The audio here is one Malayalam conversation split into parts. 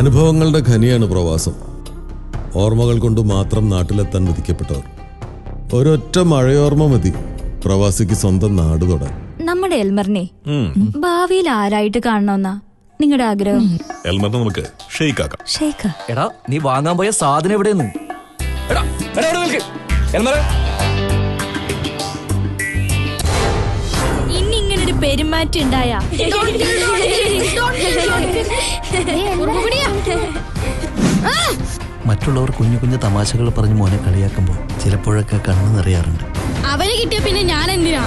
അനുഭവങ്ങളുടെ ഖനിയാണ് പ്രവാസം. ഓർമ്മകൾ കൊണ്ട് മാത്രം നാട്ടിലെത്താൻ വിധിക്കപ്പെട്ടവർ. ഒരൊറ്റ മഴയോർമ്മ മതി പ്രവാസിക്ക് സ്വന്തം നാട് തൊടാൻ. നമ്മുടെ എൽമറിനെ ഭാവിയിൽ ആരായിട്ട് കാണണമെന്നാ നിങ്ങളുടെ ആഗ്രഹം? എൽമറിനെ നമുക്ക് ഷെയ്ക്കാക്കാം. ഷെയ്ക്ക? എടാ, നീ വാങ്ങാൻ പോയ സാധനം എവിടെയെന്ന്? ഇനി ഇങ്ങനൊരു പെരുമാറ്റം ഉണ്ടായാ മറ്റുള്ളവർ കുഞ്ഞു കുഞ്ഞു തമാശകൾ പറഞ്ഞ് മോനെ കളിയാക്കുമ്പോൾ ചിലപ്പോഴൊക്കെ കണ്ണു നിറയാറുണ്ട്. അവന് കിട്ടിയ പിന്നെ ഞാൻ എന്തിനാ?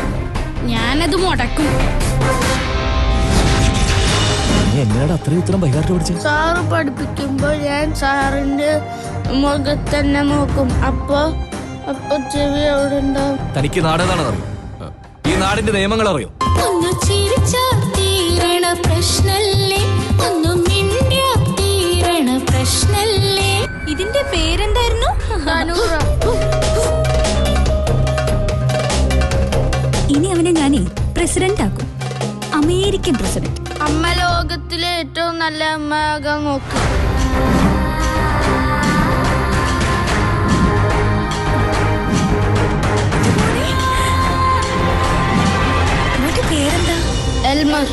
ഞാനത് മുടക്കും. എങ്ങനെയാണ് അത്രയും ഉത്തരം ബൈഹാർട്ട് പഠിച്ചത്? സാറ് പഠിപ്പിക്കുമ്പോ ഞാൻ സാറിന്റെ മുഖത്ത് തന്നെ നോക്കും. അപ്പൊ ചെവി അവിടെ ഉണ്ടാവും. തനിക്ക് നാടേതാണെന്ന് അറിയോ? ഈ നാടിന്റെ നിയമങ്ങൾ അറിയോ? ഒന്ന് ചിരിച്ചാ തീരണ പ്രശ്നല്ലേ, ഒന്ന് മിണ്ടിയാ തീരണ പ്രശ്നല്ലേ. ഇതിന്റെ പേരെന്തായിരുന്നു? ഇനി അവനെ ഞാനേ പ്രസിഡന്റ് ആക്കും. American president. അമ്മ ലോകത്തിലെ ഏറ്റവും നല്ല അമ്മയാകാൻ നോക്ക്. പേരെന്താ? എൽമർ.